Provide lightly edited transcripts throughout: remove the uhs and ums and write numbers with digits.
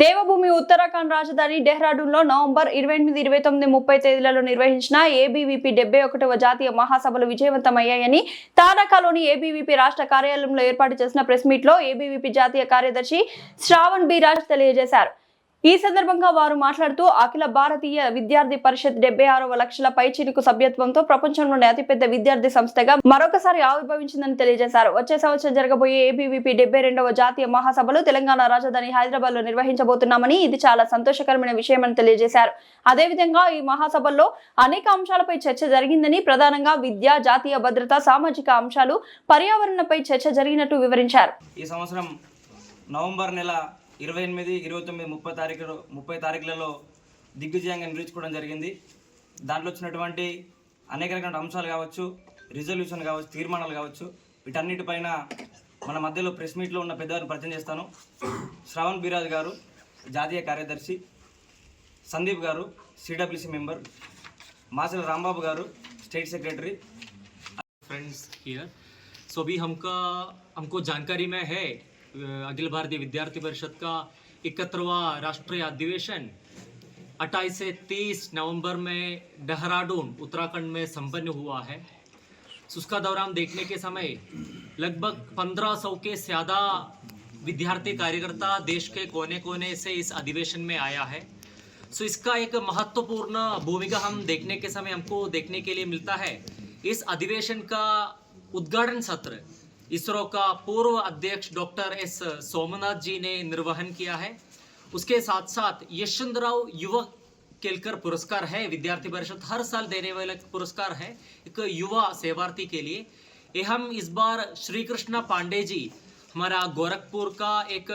దేవభూమి ఉత్తరాఖండ్ రాజధాని డెహ్రాడూన్లో నవంబర్ 28, 29, 30 తేదీలలో నిర్వహించిన ఏబీవీపీ 71వ జాతీయ మహాసభలు విజయవంతమయ్యాయని తారకాలోని ఏబీవీపీ రాష్ట్ర కార్యాలయంలో ఏర్పాటు చేసిన ప్రెస్ మీట్లో ఏబీవీపీ జాతీయ కార్యదర్శి శ్రావణ్ బి రాజ్ తెలియజేశారు. ఈ సందర్భంగా వారు మాట్లాడుతూ అఖిల భారతీయ విద్యార్థి పరిషత్ 76వ లక్షల పైచిలుకు సభ్యత్వంతో ప్రపంచంలోని అతిపెద్ద విద్యార్థి సంస్థగా మరొకసారి ఆవిర్భవించిందని తెలియజేశారు. వచ్చే సంవత్సరం జరగబోయే ఏబీవీపీ 72వ జాతీయ మహాసభలు తెలంగాణ రాజధాని హైదరాబాద్ లో నిర్వహించబోతున్నామని ఇది చాలా సంతోషకరమైన విషయమని తెలియజేశారు. అదేవిధంగా ఈ మహాసభల్లో అనేక అంశాలపై చర్చ జరిగిందని, ప్రధానంగా విద్య, జాతీయ భద్రత, సామాజిక అంశాలు, పర్యావరణంపై చర్చ జరిగినట్టు వివరించారు. ఈ సంవత్సరం నవంబర్ నెల 28, 29, 30 తారీఖులలో దిగ్విజయంగా నిర్వహించుకోవడం జరిగింది. దాంట్లో వచ్చినటువంటి అనేక రకాల అంశాలు కావచ్చు, రిజల్యూషన్ కావచ్చు, తీర్మానాలు కావచ్చు, వీటన్నిటిపైన మన మధ్యలో ప్రెస్ మీట్లో ఉన్న పెద్దవారిని పరిచయం చేస్తాను. శ్రావణ్ బిరాజ్ గారు జాతీయ కార్యదర్శి, సందీప్ గారు సిడబ్ల్యూసీ మెంబర్, మాచల రాంబాబు గారు స్టేట్ సెక్रेटरी. फ्रेंड्स हियर सो अभी हमको जानकारी में है अखिल भारतीय विद्यार्थी परिषद का 71वां राष्ट्रीय अधिवेशन 28 से 30 नवंबर में देहरादून उत्तराखंड में संपन्न हुआ है. उसका दौरान देखने के समय लगभग 1500 के ज़्यादा विद्यार्थी कार्यकर्ता देश के कोने कोने से इस अधिवेशन में आया है. सो इसका एक महत्वपूर्ण भूमिका हम देखने के समय हमको देखने के लिए मिलता है. इस अधिवेशन का उद्घाटन सत्र इसरो का पूर्व अध्यक्ष डॉक्टर एस सोमनाथ जी ने निर्वहन किया है. उसके साथ साथ यशवंतराव युवा केलकर पुरस्कार है, विद्यार्थी परिषद हर साल देने वाला पुरस्कार है एक युवा सेवार्थी के लिए. ये हम इस बार श्री कृष्णा पांडे जी हमारा गोरखपुर का एक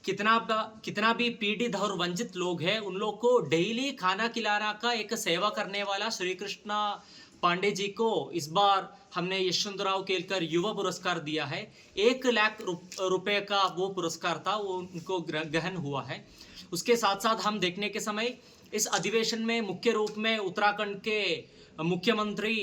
कितना भी पीड़ित और वंचित लोग हैं उन लोग को डेली खाना खिलाना का एक सेवा करने वाला श्री कृष्णा पांडे जी को इस बार हमने यशवंतराव केलकर युवा पुरस्कार दिया है. 1 लाख रुपए का वो पुरस्कार था, वो उनको ग्रहण हुआ है. उसके साथ साथ हम देखने के समय इस अधिवेशन में मुख्य रूप में उत्तराखंड के मुख्यमंत्री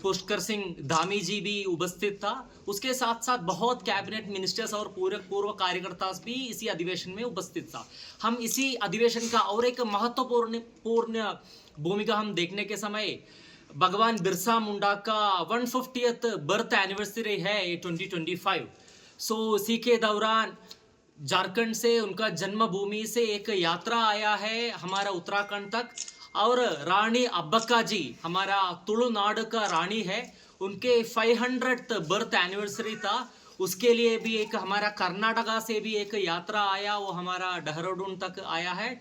पुष्कर सिंह धामी जी भी उपस्थित था. उसके साथ साथ बहुत कैबिनेट मिनिस्टर्स और पूर्व कार्यकर्ता भी इसी अधिवेशन में उपस्थित था. हम इसी अधिवेशन का और एक महत्वपूर्ण भूमिका हम देखने के समय भगवान बिरसा मुंडा का 150th बर्थ एनिवर्सरी है 2025. सो इसी के दौरान झारखंड से उनका जन्मभूमि से एक यात्रा आया है हमारा उत्तराखंड तक. और रानी अब्बक्का जी हमारा तुलुनाड का रानी है, उनके 500th बर्थ एनिवर्सरी था. उसके लिए भी एक हमारा कर्नाटका से भी एक यात्रा आया, वो हमारा देहरादून तक आया है.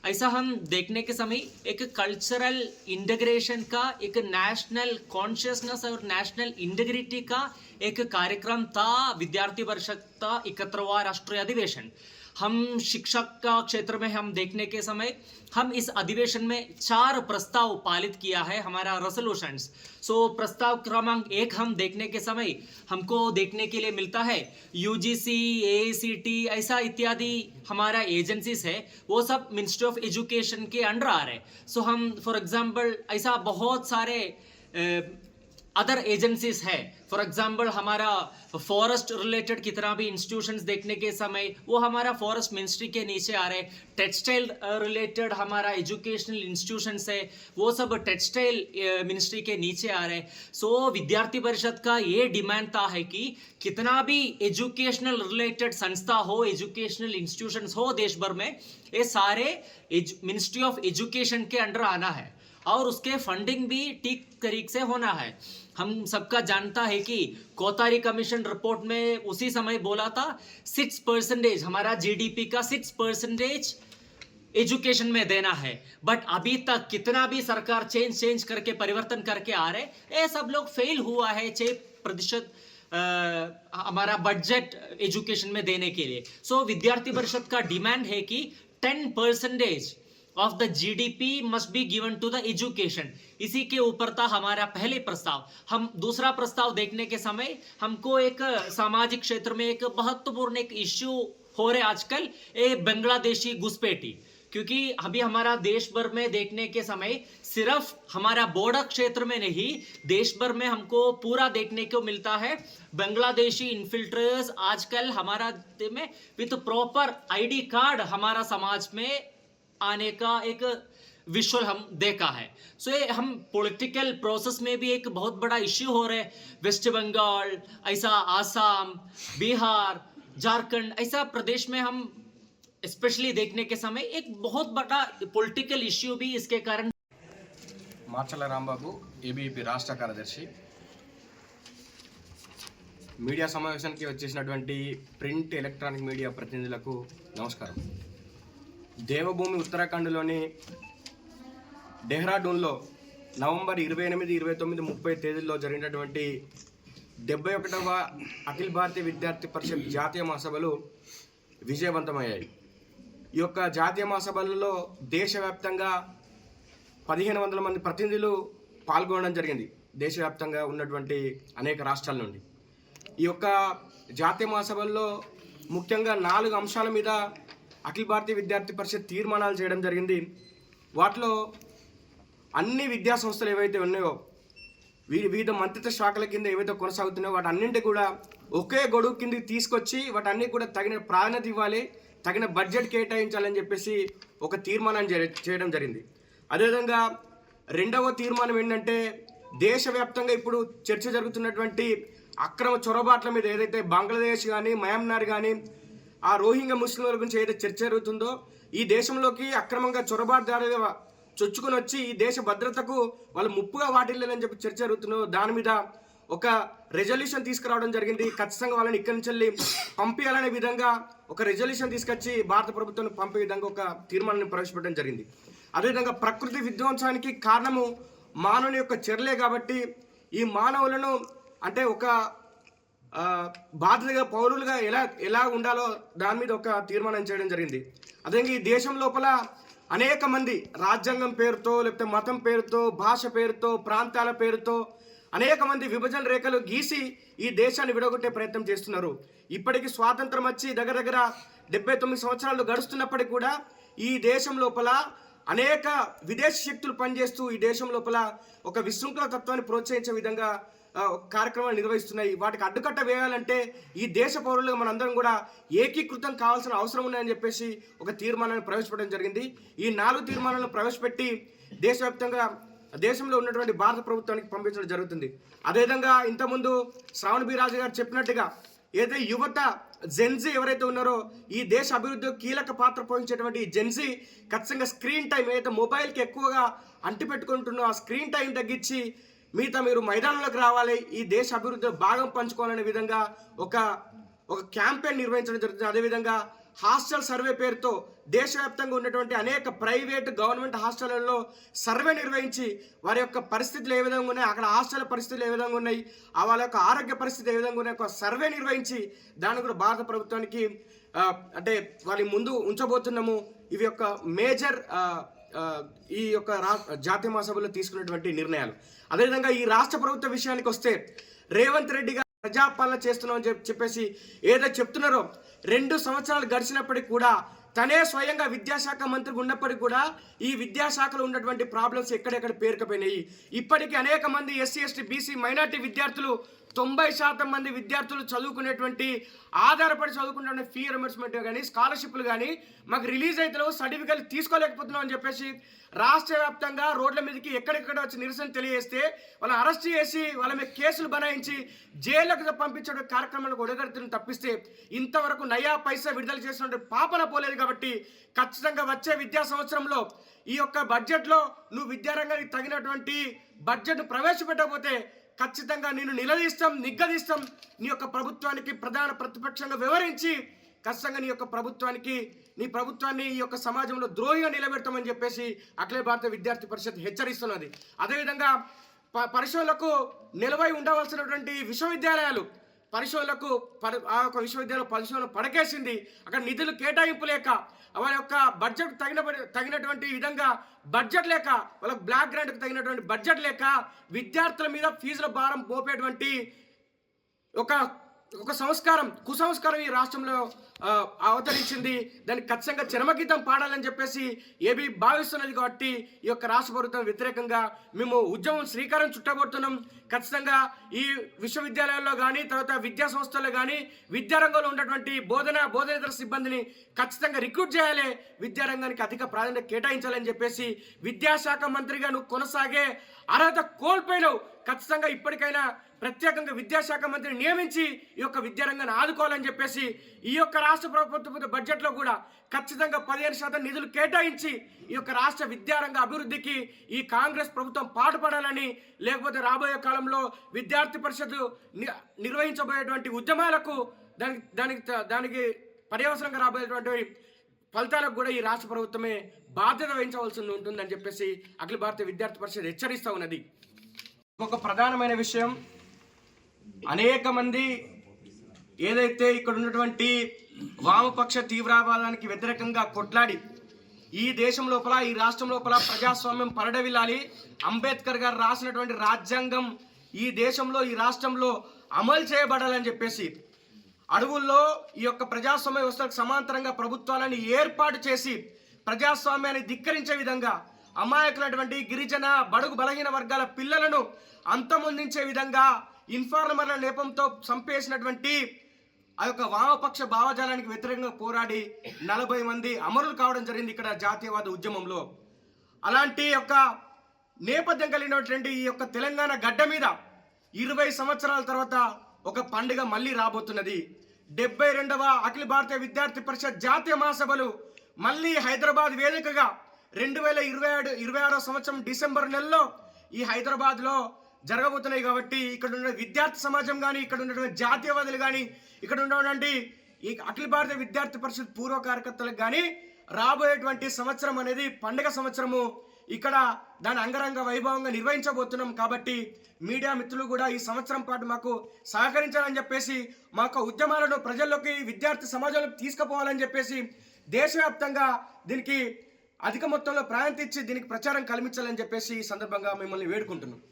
ऐसा हम देखने के समय एक कल्चरल इंटीग्रेशन का, एक नेशनल कॉन्शियसनेस और नेशनल इंटीग्रिटी का एक कार्यक्रम था विद्यार्थी परिषद का 71वां राष्ट्रीय अधिवेशन. हम शिक्षक का क्षेत्र में हम देखने के समय हम इस अधिवेशन में 4 प्रस्ताव पालित किया है हमारा रेजोल्यूशंस. सो प्रस्ताव क्रमांक 1 हम देखने के समय हमको देखने के लिए मिलता है यूजीसी, एआईसीटी ऐसा इत्यादि हमारा एजेंसीज है, वो सब मिनिस्ट्री ऑफ एजुकेशन के अंडर आ रहे. सो हम फॉर एग्जांपल ऐसा बहुत सारे अदर एजेंसीज है. फॉर एग्जांपल हमारा फॉरेस्ट रिलेटेड कितना भी इंस्टीट्यूशंस देखने के समय वो हमारा फॉरेस्ट मिनिस्ट्री के नीचे आ रहे. टेक्सटाइल रिलेटेड हमारा एजुकेशनल इंस्टीट्यूशंस है, वो सब टेक्सटाइल मिनिस्ट्री के नीचे आ रहे. सो विद्यार्थी परिषद का ये डिमांड था है कि कितना भी एजुकेशनल रिलेटेड संस्था हो, एजुकेशनल इंस्टीट्यूशंस हो देश भर में, ये सारे मिनिस्ट्री ऑफ एजुकेशन के अंडर आना है और उसके फंडिंग भी ठीक तरीके से होना है. हम सबका जानता है कि कोतारी कमीशन रिपोर्ट में उसी समय बोला था 6% हमारा जीडीपी का 6% एजुकेशन में देना है. बट अभी तक कितना भी सरकार चेंज करके परिवर्तन करके आ रहे, ये सब लोग फेल हुआ है 6% हमारा बजट एजुकेशन में देने के लिए. सो विद्यार्थी परिषद का डिमांड है कि 10% of the GDP must be given to the education. इसी के ऊपर था हमारा पहले प्रस्ताव. हम दूसरा प्रस्ताव देखने के समय हमको एक सामाजिक क्षेत्र में एक महत्वपूर्ण एक इश्यू हो रहे आजकल, ये बांग्लादेशी घुसपैठी, क्योंकि अभी हमारा देश भर में देखने के समय सिर्फ हमारा बॉर्डर क्षेत्र में नहीं, देश भर में हमको पूरा देखने को मिलता है। बांग्लादेशी इन्फिल्ट्रेटर्स आजकल हमारा में विथ प्रॉपर आईडी कार्ड हमारा समाज में आने का एक विजुअल हम देखा है। सो ये हम पॉलिटिकल प्रोसेस में भी एक बहुत बड़ा इश्यू हो रहा है। वेस्ट बंगाल, ऐसा आसाम, बिहार, झारखंड, ऐसा प्रदेश में हम स्पेशली देखने के समय एक बहुत बड़ा पॉलिटिकल इश्यू भी इसके कारण। మార్చల రాంబాబు, ఏబీవీపీ రాష్ట్ర కార్యదర్శి. మీడియా సమావేశానికి వచ్చేసినటువంటి ప్రింట్, ఎలక్ట్రానిక్ మీడియా ప్రతినిధులకు నమస్కారం. దేవభూమి ఉత్తరాఖండ్లోని డెహ్రాడూన్లో నవంబర్ 28, 29, 30 తేదీల్లో జరిగినటువంటి 71వ అఖిల భారతీయ విద్యార్థి పరిషత్ జాతీయ మహాసభలు విజయవంతమయ్యాయి. ఈ యొక్క జాతీయ మహాసభలలో దేశవ్యాప్తంగా 1500 మంది ప్రతినిధులు పాల్గొనడం జరిగింది, దేశవ్యాప్తంగా ఉన్నటువంటి అనేక రాష్ట్రాల నుండి. ఈ యొక్క జాతీయ మహాసభల్లో ముఖ్యంగా 4 అంశాల మీద అఖిల భారతీయ విద్యార్థి పరిషత్ తీర్మానాలు చేయడం జరిగింది. వాటిలో అన్ని విద్యా సంస్థలు ఏవైతే ఉన్నాయో, వివిధ మంత్రిత్వ శాఖల కింద ఏవైతే కొనసాగుతున్నాయో వాటన్నింటి కూడా ఒకే గొడుగు కిందకి తీసుకొచ్చి వాటన్ని కూడా తగిన ప్రాధాన్యత ఇవ్వాలి, తగిన బడ్జెట్ కేటాయించాలని చెప్పేసి ఒక తీర్మానం చేయడం జరిగింది. అదేవిధంగా రెండవ తీర్మానం ఏంటంటే, దేశవ్యాప్తంగా ఇప్పుడు చర్చ జరుగుతున్నటువంటి అక్రమ చొరబాట్ల మీద ఏదైతే బంగ్లాదేశ్ కానీ మయన్మార్ కానీ ఆ రోహింగ్యా ముస్లింల గురించి ఏదైతే చర్చ జరుగుతుందో, ఈ దేశంలోకి అక్రమంగా చొరబాటుదారులుగా చొచ్చుకొని వచ్చి ఈ దేశ భద్రతకు వాళ్ళు ముప్పుగా వాటిల్లేదని చెప్పి చర్చ జరుగుతుందో దాని మీద ఒక రెజల్యూషన్ తీసుకురావడం జరిగింది. ఖచ్చితంగా వాళ్ళని ఇక్కడి నుంచి వెళ్ళి పంపించాలనే విధంగా ఒక రెజల్యూషన్ తీసుకొచ్చి భారత ప్రభుత్వం పంపే విధంగా ఒక తీర్మానాన్ని ప్రవేశపెట్టడం జరిగింది. అదేవిధంగా ప్రకృతి విధ్వంసానికి కారణము మానవుని యొక్క చర్యలే కాబట్టి ఈ మానవులను అంటే ఒక బాధ్యతగా పౌరులుగా ఎలా ఉండాలో దాని మీద ఒక తీర్మానం చేయడం జరిగింది. అదేవిధంగా ఈ దేశం లోపల అనేక మంది రాజ్యాంగం పేరుతో, లేకపోతే మతం పేరుతో, భాష పేరుతో, ప్రాంతాల పేరుతో అనేక మంది విభజన రేఖలు గీసి ఈ దేశాన్ని విడగొట్టే ప్రయత్నం చేస్తున్నారు. ఇప్పటికీ స్వాతంత్రం వచ్చి దగ్గర 79 సంవత్సరాలు గడుస్తున్నప్పటికీ కూడా ఈ దేశం లోపల అనేక విదేశీ శక్తులు పనిచేస్తూ ఈ దేశం లోపల ఒక విశృంఖల తత్వాన్ని ప్రోత్సహించే విధంగా కార్యక్రమాలు నిర్వహిస్తున్నాయి. వాటికి అడ్డుకట్ట వేయాలంటే ఈ దేశ పౌరులుగా మనందరం కూడా ఏకీకృతం కావాల్సిన అవసరం ఉందని చెప్పేసి ఒక తీర్మానాన్ని ప్రవేశపెట్టడం జరిగింది. ఈ 4 తీర్మానాలను ప్రవేశపెట్టి దేశవ్యాప్తంగా దేశంలో ఉన్నటువంటి భారత ప్రభుత్వానికి పంపించడం జరుగుతుంది. అదేవిధంగా ఇంతకుముందు శ్రావణ్ బి రాజు గారు చెప్పినట్టుగా ఏదైతే యువత జెన్జీ ఎవరైతే ఉన్నారో ఈ దేశ అభివృద్ధిలో కీలక పాత్ర పోషించేటువంటి జెన్జీ ఖచ్చితంగా స్క్రీన్ టైం ఏదైతే మొబైల్కి ఎక్కువగా అంటిపెట్టుకుంటున్నో ఆ స్క్రీన్ టైం తగ్గించి మీరు మైదానంలోకి రావాలి, ఈ దేశ అభివృద్ధిలో భాగం పంచుకోవాలనే విధంగా ఒక క్యాంపెయిన్ నిర్వహించడం జరుగుతుంది. అదేవిధంగా హాస్టల్ సర్వే పేరుతో దేశవ్యాప్తంగా ఉన్నటువంటి అనేక ప్రైవేట్ గవర్నమెంట్ హాస్టళ్లలో సర్వే నిర్వహించి వారి యొక్క పరిస్థితులు ఏ విధంగా ఉన్నాయి, అక్కడ హాస్టల్ పరిస్థితులు ఏ విధంగా ఉన్నాయి, వాళ్ళ యొక్క ఆరోగ్య పరిస్థితి ఏ విధంగా ఉన్నాయి, ఒక సర్వే నిర్వహించి దాన్ని కూడా భారత ప్రభుత్వానికి అంటే వాళ్ళ ముందు ఉంచబోతున్నాము. ఇవి యొక్క మేజర్ ఈ యొక్క జాతీయ మహాసభలో తీసుకున్నటువంటి నిర్ణయాలు. అదేవిధంగా ఈ రాష్ట్ర ప్రభుత్వ విషయానికి వస్తే రేవంత్ రెడ్డి గారు ప్రజాపాలన చేస్తున్నామని చెప్పేసి ఏదో చెప్తున్నారో 2 సంవత్సరాలు గడిచినప్పటికీ కూడా తనే స్వయంగా విద్యాశాఖ మంత్రిగా ఉన్నప్పటికీ కూడా ఈ విద్యాశాఖలో ఉన్నటువంటి ప్రాబ్లమ్స్ ఎక్కడెక్కడ పేరుకపోయినాయి. ఇప్పటికీ అనేక మంది ఎస్సీ, ఎస్టీ, బీసీ, మైనార్టీ విద్యార్థులు 90% మంది విద్యార్థులు చదువుకునేటువంటి ఆధారపడి చదువుకునే ఫీ రియంబర్స్మెంట్ కానీ స్కాలర్షిప్లు కానీ మాకు రిలీజ్ అయితే సర్టిఫికెట్ తీసుకోలేకపోతున్నాం అని చెప్పేసి రాష్ట్ర వ్యాప్తంగా రోడ్ల మీదకి ఎక్కడెక్కడ వచ్చి నిరసన తెలియజేస్తే వాళ్ళని అరెస్ట్ చేసి వాళ్ళ మీద కేసులు బనాయించి జైలుకు పంపించే కార్యక్రమాలకు ఒడగడుతున్న తప్పిస్తే ఇంతవరకు నయా పైసా విడుదల చేసినటువంటి పాపన పోలేదు. కాబట్టి ఖచ్చితంగా వచ్చే విద్యా సంవత్సరంలో ఈ యొక్క బడ్జెట్లో నువ్వు విద్యారంగానికి తగినటువంటి బడ్జెట్ను ప్రవేశపెట్టకపోతే ఖచ్చితంగా నేను నిలదీస్తాం, నిగ్గదీస్తాం. నీ యొక్క ప్రభుత్వానికి ప్రధాన ప్రతిపక్షంగా వివరించి ఖచ్చితంగా నీ ప్రభుత్వాన్ని ఈ యొక్క సమాజంలో ద్రోహిగా నిలబెడతామని చెప్పేసి అఖిల భారత విద్యార్థి పరిషత్ హెచ్చరిస్తున్నది. అదేవిధంగా పరిశోధనలకు నిలవై ఉండవలసినటువంటి విశ్వవిద్యాలయాలు విశ్వవిద్యాలయ పరిశోధన పడకేసింది. అక్కడ నిధులు కేటాయింపు లేక వాళ్ళ యొక్క బడ్జెట్ తగినటువంటి విధంగా బడ్జెట్ లేక వాళ్ళకి బ్లాక్ గ్రాంట్కి తగినటువంటి బడ్జెట్ లేక విద్యార్థుల మీద ఫీజుల భారం మోపేటువంటి ఒక ఒక సంస్కారం కుసంస్కారం ఈ రాష్ట్రంలో అవతరించింది. దానికి ఖచ్చితంగా చరమగీతం పాడాలని చెప్పేసి ఏబీ భావిస్తున్నది. కాబట్టి ఈ యొక్క రాష్ట్ర ప్రభుత్వం వ్యతిరేకంగా మేము ఉద్యమం శ్రీకారం చుట్టబోతున్నాం. ఖచ్చితంగా ఈ విశ్వవిద్యాలయాల్లో కానీ తర్వాత విద్యా సంస్థల్లో కానీ విద్యారంగంలో ఉన్నటువంటి బోధనేతర సిబ్బందిని ఖచ్చితంగా రిక్రూట్ చేయాలి, విద్యారంగానికి అధిక ప్రాధాన్యత కేటాయించాలని చెప్పేసి విద్యాశాఖ మంత్రిగా నువ్వు కొనసాగే అర్హత కోల్పోయినావు. ఖచ్చితంగా ఇప్పటికైనా ప్రత్యేకంగా విద్యాశాఖ మంత్రిని నియమించి ఈ యొక్క విద్యారంగాన్ని ఆదుకోవాలని చెప్పేసి ఈ యొక్క రాష్ట్ర ప్రభుత్వ బడ్జెట్లో కూడా ఖచ్చితంగా 15% నిధులు కేటాయించి ఈ యొక్క రాష్ట్ర విద్యారంగ అభివృద్ధికి ఈ కాంగ్రెస్ ప్రభుత్వం పాటుపడాలని, లేకపోతే రాబోయే కాలంలో విద్యార్థి పరిషత్తు నిర్వహించబోయేటువంటి ఉద్యమాలకు దానికి పర్యవసరంగా రాబోయేటువంటి ఫలితాలకు కూడా ఈ రాష్ట్ర ప్రభుత్వమే బాధ్యత వహించవలసి ఉంటుందని చెప్పేసి అఖిల భారతీయ విద్యార్థి పరిషత్ హెచ్చరిస్తూ ఉన్నది. ఒక ప్రధానమైన విషయం, అనేక మంది ఏదైతే ఇక్కడ ఉన్నటువంటి వామపక్ష తీవ్రవాదానికి వ్యతిరేకంగా కొట్లాడి ఈ దేశం లోపల ఈ రాష్ట్రం లోపల ప్రజాస్వామ్యం పరడవిల్లాలి, అంబేద్కర్ గారు రాసినటువంటి రాజ్యాంగం ఈ దేశంలో ఈ రాష్ట్రంలో అమలు చేయబడాలని చెప్పేసి అడవుల్లో ఈ యొక్క ప్రజాస్వామ్య వ్యవస్థలకు సమాంతరంగా ప్రభుత్వాలను ఏర్పాటు చేసి ప్రజాస్వామ్యాన్ని ధిక్కరించే విధంగా అమాయకులైనటువంటి గిరిజన బడుగు బలహీన వర్గాల పిల్లలను అంతమొందించే విధంగా ఇన్ఫార్మర్ల నేపంతో చంపేసినటువంటి ఆ యొక్క వామపక్ష భావజాలానికి వ్యతిరేకంగా పోరాడి 40 మంది అమరులు కావడం జరిగింది ఇక్కడ జాతీయవాద ఉద్యమంలో. అలాంటి యొక్క నేపథ్యం కలిగినటువంటి ఈ యొక్క తెలంగాణ గడ్డ మీద 20 సంవత్సరాల తర్వాత ఒక పండుగ మళ్ళీ రాబోతున్నది. 72వ అఖిల భారతీయ విద్యార్థి పరిషత్ జాతీయ మహాసభలు మళ్ళీ హైదరాబాద్ వేదికగా 2026 సంవత్సరం డిసెంబర్ నెలలో ఈ హైదరాబాద్లో జరగబోతున్నాయి. కాబట్టి ఇక్కడ ఉన్న విద్యార్థి సమాజం కానీ, ఇక్కడ ఉన్నటువంటి జాతీయవాదులు కానీ, ఇక్కడ ఉన్నటువంటి ఈ అఖిల భారతీయ విద్యార్థి పరిషత్ పూర్వ కార్యకర్తలకు కానీ రాబోయేటువంటి సంవత్సరం అనేది పండుగ సంవత్సరము. ఇక్కడ దాని అంగరంగ వైభవంగా నిర్వహించబోతున్నాం. కాబట్టి మీడియా మిత్రులు కూడా ఈ సంవత్సరం పాటు మాకు సహకరించాలని చెప్పేసి, మా యొక్క ఉద్యమాలను ప్రజల్లోకి విద్యార్థి సమాజంలోకి తీసుకుపోవాలని చెప్పేసి దేశవ్యాప్తంగా దీనికి అధిక మొత్తంలో ప్రాధాన్యత ఇచ్చి దీనికి ప్రచారం కల్పించాలని చెప్పేసి ఈ సందర్భంగా మిమ్మల్ని వేడుకుంటున్నాం.